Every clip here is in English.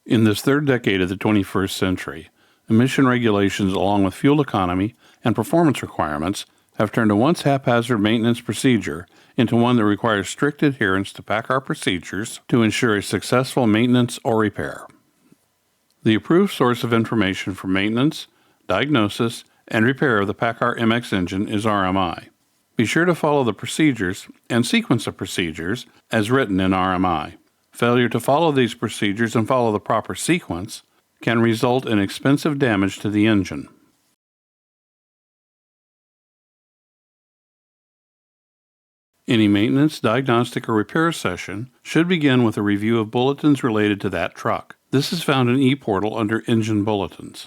In this third decade of the 21st century, emission regulations along with fuel economy and performance requirements have turned a once haphazard maintenance procedure into one that requires strict adherence to PACCAR procedures to ensure a successful maintenance or repair. The approved source of information for maintenance, diagnosis, and repair of the PACCAR MX engine is RMI. Be sure to follow the procedures and sequence of procedures as written in RMI. Failure to follow these procedures and follow the proper sequence can result in expensive damage to the engine. Any maintenance, diagnostic, or repair session should begin with a review of bulletins related to that truck. This is found in ePortal under Engine Bulletins.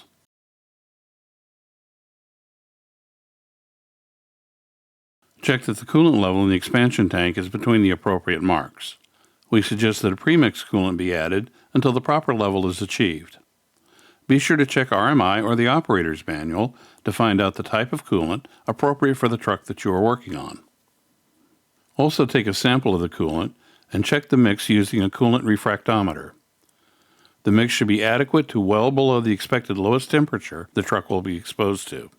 Check that the coolant level in the expansion tank is between the appropriate marks. We suggest that a premix coolant be added until the proper level is achieved. Be sure to check RMI or the operator's manual to find out the type of coolant appropriate for the truck that you are working on. Also take a sample of the coolant and check the mix using a coolant refractometer. The mix should be adequate to well below the expected lowest temperature the truck will be exposed to.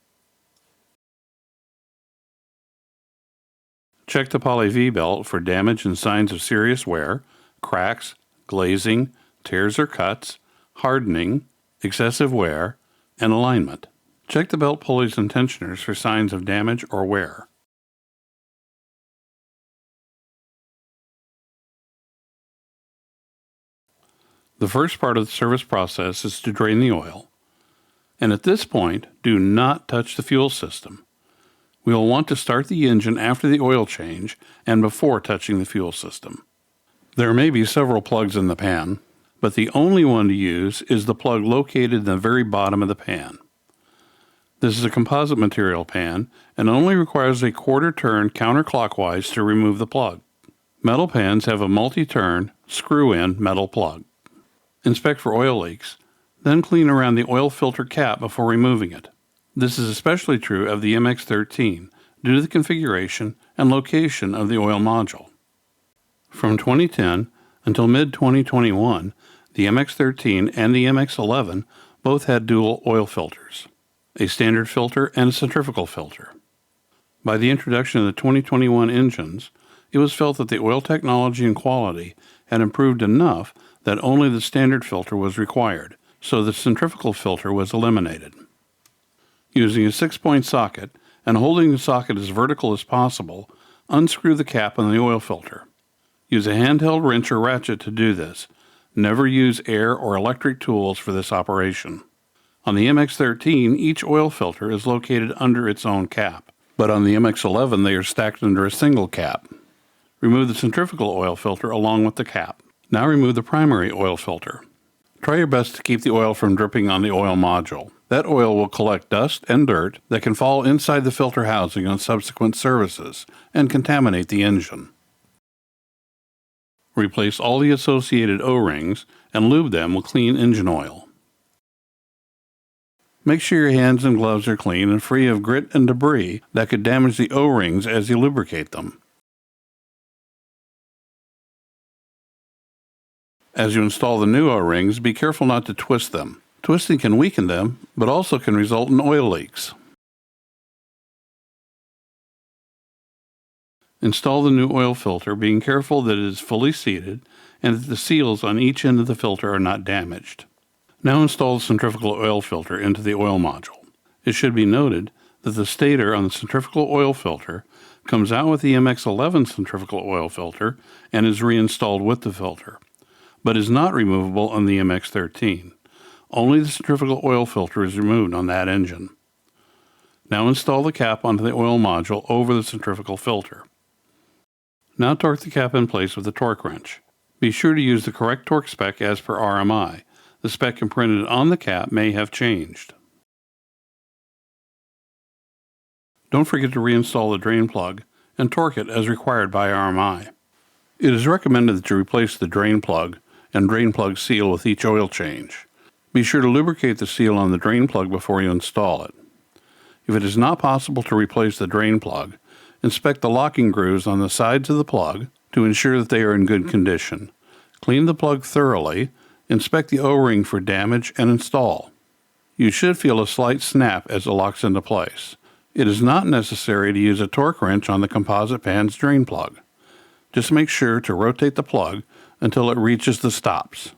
Check the poly V-belt for damage and signs of serious wear, cracks, glazing, tears or cuts, hardening, excessive wear, and alignment. Check the belt pulleys and tensioners for signs of damage or wear. The first part of the service process is to drain the oil, and at this point, do not touch the fuel system. We will want to start the engine after the oil change and before touching the fuel system. There may be several plugs in the pan, but the only one to use is the plug located in the very bottom of the pan. This is a composite material pan and only requires a quarter turn counterclockwise to remove the plug. Metal pans have a multi-turn, screw-in metal plug. Inspect for oil leaks, then clean around the oil filter cap before removing it. This is especially true of the MX-13 due to the configuration and location of the oil module. From 2010 until mid-2021, the MX-13 and the MX-11 both had dual oil filters, a standard filter and a centrifugal filter. By the introduction of the 2021 engines, it was felt that the oil technology and quality had improved enough that only the standard filter was required, so the centrifugal filter was eliminated. Using a 6-point socket and holding the socket as vertical as possible, unscrew the cap on the oil filter. Use a handheld wrench or ratchet to do this. Never use air or electric tools for this operation. On the MX-13, each oil filter is located under its own cap, but on the MX-11 they are stacked under a single cap. Remove the centrifugal oil filter along with the cap. Now remove the primary oil filter. Try your best to keep the oil from dripping on the oil module. That oil will collect dust and dirt that can fall inside the filter housing on subsequent services and contaminate the engine. Replace all the associated O-rings and lube them with clean engine oil. Make sure your hands and gloves are clean and free of grit and debris that could damage the O-rings as you lubricate them. As you install the new O-rings, be careful not to twist them. Twisting can weaken them, but also can result in oil leaks. Install the new oil filter, being careful that it is fully seated and that the seals on each end of the filter are not damaged. Now install the centrifugal oil filter into the oil module. It should be noted that the stator on the centrifugal oil filter comes out with the MX-11 centrifugal oil filter and is reinstalled with the filter, but is not removable on the MX-13. Only the centrifugal oil filter is removed on that engine. Now install the cap onto the oil module over the centrifugal filter. Now torque the cap in place with a torque wrench. Be sure to use the correct torque spec as per RMI. The spec imprinted on the cap may have changed. Don't forget to reinstall the drain plug and torque it as required by RMI. It is recommended that you replace the drain plug and drain plug seal with each oil change. Be sure to lubricate the seal on the drain plug before you install it. If it is not possible to replace the drain plug, inspect the locking grooves on the sides of the plug to ensure that they are in good condition. Clean the plug thoroughly, Inspect the O-ring for damage and install. You should feel a slight snap as it locks into place. It is not necessary to use a torque wrench on the composite pan's drain plug. Just make sure to rotate the plug until it reaches the stops.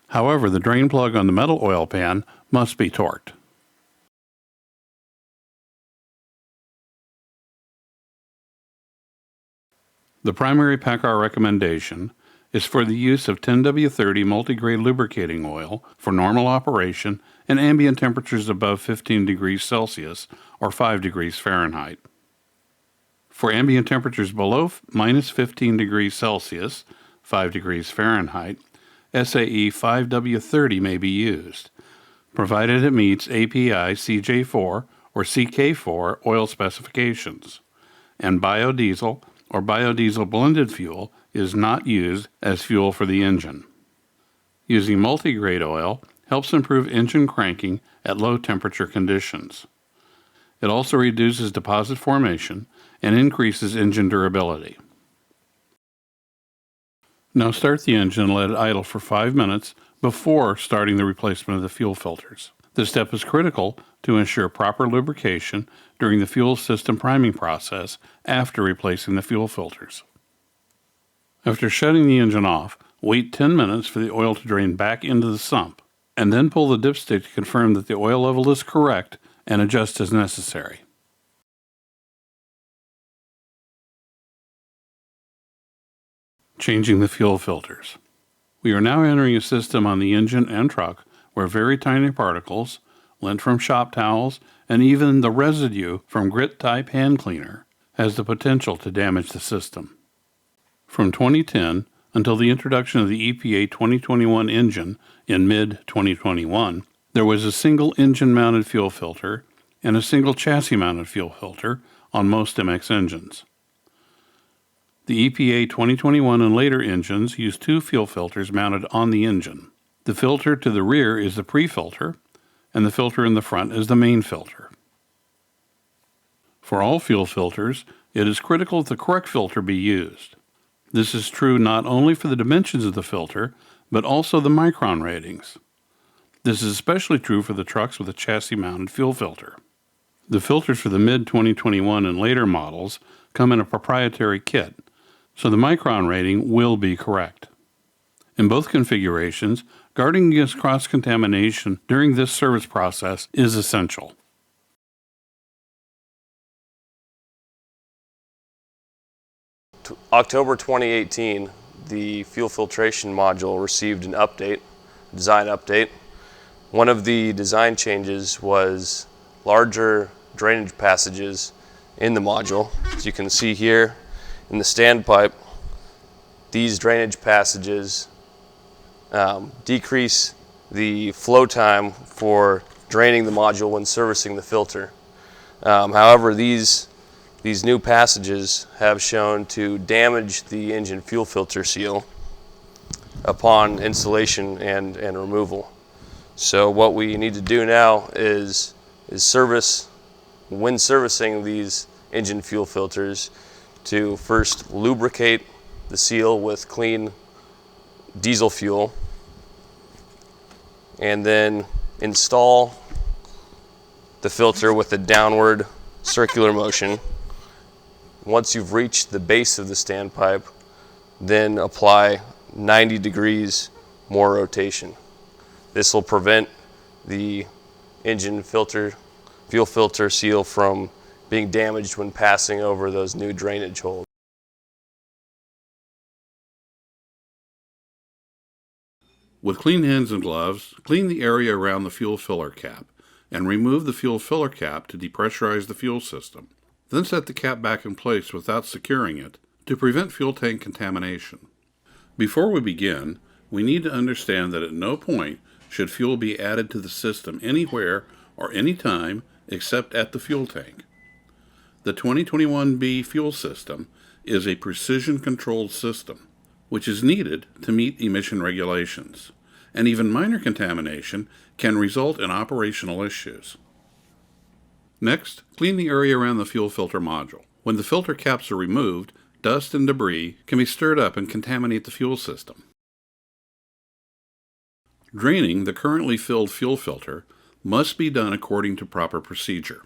However, the drain plug on the metal oil pan must be torqued. The primary PACCAR recommendation is for the use of 10W30 multigrade lubricating oil for normal operation and ambient temperatures above 15 degrees Celsius or 5 degrees Fahrenheit. For ambient temperatures below minus 15 degrees Celsius, 5 degrees Fahrenheit, SAE 5W30 may be used, provided it meets API CJ4 or CK4 oil specifications, and biodiesel or biodiesel blended fuel is not used as fuel for the engine. Using multigrade oil helps improve engine cranking at low temperature conditions. It also reduces deposit formation and increases engine durability. Now start the engine and let it idle for 5 minutes before starting the replacement of the fuel filters. This step is critical to ensure proper lubrication during the fuel system priming process after replacing the fuel filters. After shutting the engine off, wait 10 minutes for the oil to drain back into the sump, and then pull the dipstick to confirm that the oil level is correct and adjust as necessary. Changing the fuel filters. We are now entering a system on the engine and truck where very tiny particles, lint from shop towels, and even the residue from grit-type hand cleaner has the potential to damage the system. From 2010 until the introduction of the EPA 2021 engine in mid-2021, there was a single engine-mounted fuel filter and a single chassis-mounted fuel filter on most MX engines. The EPA 2021 and later engines use 2 fuel filters mounted on the engine. The filter to the rear is the pre-filter, and the filter in the front is the main filter. For all fuel filters, it is critical that the correct filter be used. This is true not only for the dimensions of the filter, but also the micron ratings. This is especially true for the trucks with a chassis-mounted fuel filter. The filters for the mid-2021 and later models come in a proprietary kit, so the micron rating will be correct. In both configurations, guarding against cross-contamination during this service process is essential. October 2018, the fuel filtration module received an update, design update. One of the design changes was larger drainage passages in the module. As you can see here in the standpipe, these drainage passages decrease the flow time for draining the module when servicing the filter. However, these new passages have shown to damage the engine fuel filter seal upon installation and removal. So what we need to do now is when servicing these engine fuel filters, to first lubricate the seal with clean diesel fuel, and then install the filter with a downward circular motion. Once you've reached the base of the standpipe, then apply 90 degrees more rotation. This will prevent the engine fuel filter seal from being damaged when passing over those new drainage holes. With clean hands and gloves, clean the area around the fuel filler cap and remove the fuel filler cap to depressurize the fuel system. Then set the cap back in place without securing it to prevent fuel tank contamination. Before we begin, we need to understand that at no point should fuel be added to the system anywhere or anytime except at the fuel tank. The 2021B fuel system is a precision-controlled system, which is needed to meet emission regulations, and even minor contamination can result in operational issues. Next, clean the area around the fuel filter module. When the filter caps are removed, dust and debris can be stirred up and contaminate the fuel system. Draining the currently filled fuel filter must be done according to proper procedure.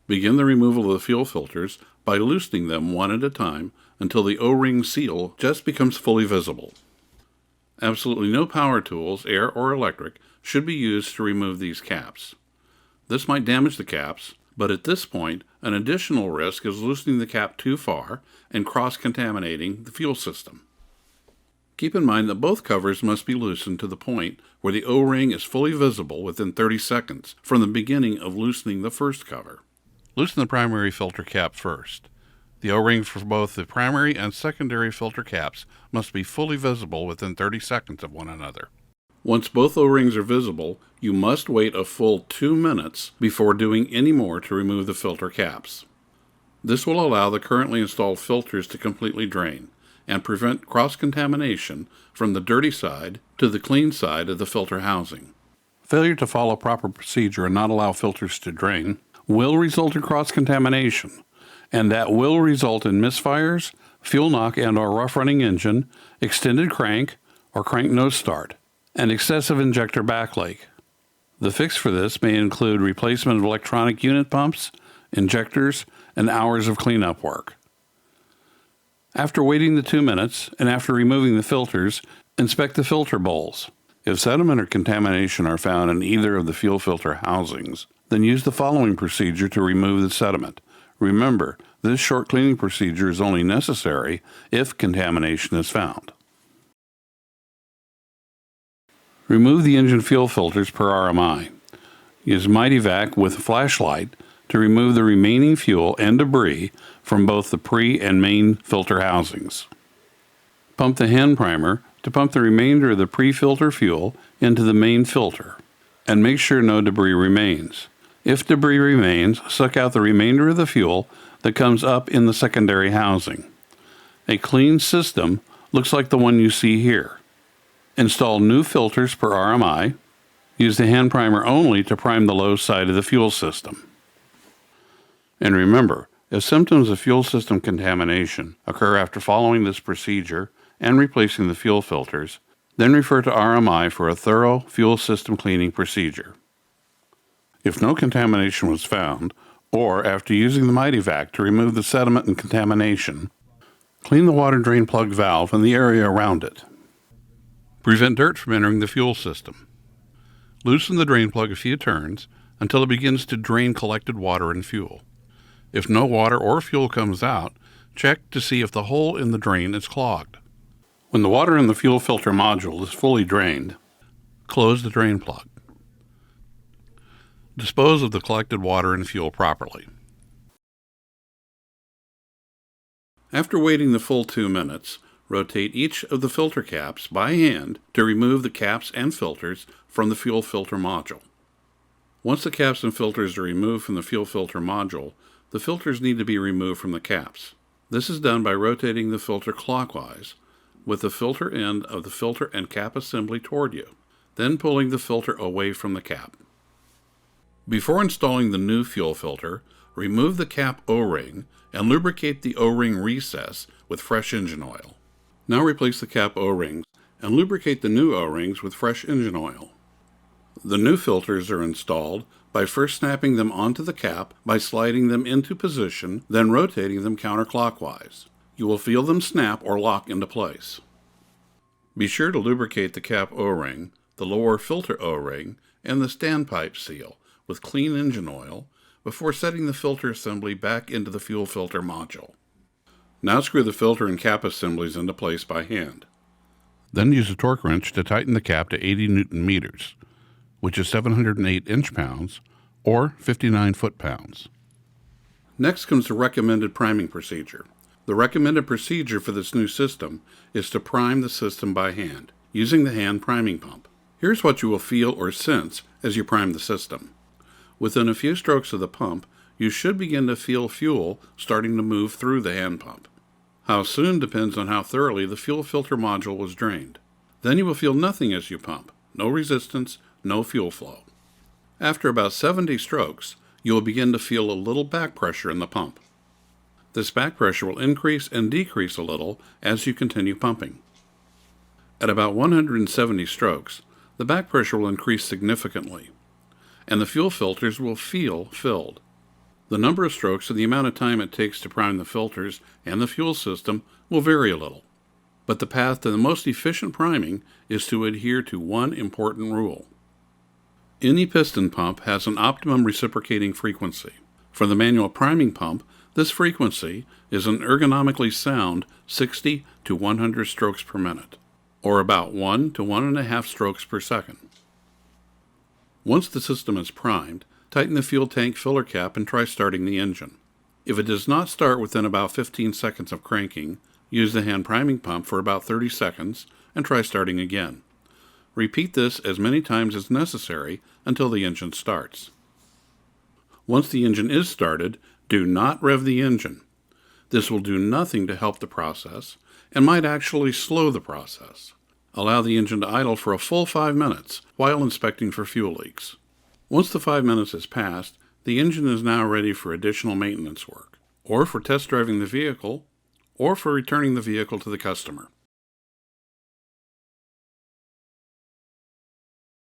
Begin the removal of the fuel filters by loosening them one at a time until the O-ring seal just becomes fully visible. Absolutely no power tools, air or electric, should be used to remove these caps. This might damage the caps, but at this point, an additional risk is loosening the cap too far and cross-contaminating the fuel system. Keep in mind that both covers must be loosened to the point where the O-ring is fully visible within 30 seconds from the beginning of loosening the first cover. Loosen the primary filter cap first. The O-rings for both the primary and secondary filter caps must be fully visible within 30 seconds of one another. Once both O-rings are visible, you must wait a full 2 minutes before doing any more to remove the filter caps. This will allow the currently installed filters to completely drain and prevent cross-contamination from the dirty side to the clean side of the filter housing. Failure to follow proper procedure and not allow filters to drain will result in cross-contamination, and that will result in misfires, fuel knock and/or rough-running engine, extended crank or crank nose start, and excessive injector backleak. The fix for this may include replacement of electronic unit pumps, injectors, and hours of cleanup work. After waiting the 2 minutes and after removing the filters, inspect the filter bowls. If sediment or contamination are found in either of the fuel filter housings, then use the following procedure to remove the sediment. Remember, this short cleaning procedure is only necessary if contamination is found. Remove the engine fuel filters per RMI. Use Mighty Vac with a flashlight to remove the remaining fuel and debris from both the pre and main filter housings. Pump the hand primer to pump the remainder of the pre-filter fuel into the main filter, and make sure no debris remains. If debris remains, suck out the remainder of the fuel that comes up in the secondary housing. A clean system looks like the one you see here. Install new filters per RMI. Use the hand primer only to prime the low side of the fuel system. And remember, if symptoms of fuel system contamination occur after following this procedure and replacing the fuel filters, then refer to RMI for a thorough fuel system cleaning procedure. If no contamination was found, or after using the Mighty Vac to remove the sediment and contamination, clean the water drain plug valve and the area around it. Prevent dirt from entering the fuel system. Loosen the drain plug a few turns until it begins to drain collected water and fuel. If no water or fuel comes out, check to see if the hole in the drain is clogged. When the water in the fuel filter module is fully drained, close the drain plug. Dispose of the collected water and fuel properly. After waiting the full 2 minutes, rotate each of the filter caps by hand to remove the caps and filters from the fuel filter module. Once the caps and filters are removed from the fuel filter module, the filters need to be removed from the caps. This is done by rotating the filter clockwise, with the filter end of the filter and cap assembly toward you, then pulling the filter away from the cap. Before installing the new fuel filter, remove the cap O-ring and lubricate the O-ring recess with fresh engine oil. Now replace the cap O-rings and lubricate the new O-rings with fresh engine oil. The new filters are installed by first snapping them onto the cap by sliding them into position, then rotating them counterclockwise. You will feel them snap or lock into place. Be sure to lubricate the cap O-ring, the lower filter O-ring, and the standpipe seal with clean engine oil before setting the filter assembly back into the fuel filter module. Now screw the filter and cap assemblies into place by hand. Then use a torque wrench to tighten the cap to 80 Newton meters, which is 708 inch-pounds or 59 foot-pounds. Next comes the recommended priming procedure. The recommended procedure for this new system is to prime the system by hand, using the hand priming pump. Here's what you will feel or sense as you prime the system. Within a few strokes of the pump, you should begin to feel fuel starting to move through the hand pump. How soon depends on how thoroughly the fuel filter module was drained. Then you will feel nothing as you pump, no resistance, no fuel flow. After about 70 strokes, you will begin to feel a little back pressure in the pump. This back pressure will increase and decrease a little as you continue pumping. At about 170 strokes, the back pressure will increase significantly, and the fuel filters will feel filled. The number of strokes and the amount of time it takes to prime the filters and the fuel system will vary a little, but the path to the most efficient priming is to adhere to one important rule. Any piston pump has an optimum reciprocating frequency. For the manual priming pump, this frequency is an ergonomically sound 60 to 100 strokes per minute, or about 1 to 1.5 strokes per second. Once the system is primed, tighten the fuel tank filler cap and try starting the engine. If it does not start within about 15 seconds of cranking, use the hand priming pump for about 30 seconds and try starting again. Repeat this as many times as necessary until the engine starts. Once the engine is started, do not rev the engine. This will do nothing to help the process and might actually slow the process. Allow the engine to idle for a full 5 minutes while inspecting for fuel leaks. Once the 5 minutes has passed, the engine is now ready for additional maintenance work, or for test driving the vehicle, or for returning the vehicle to the customer.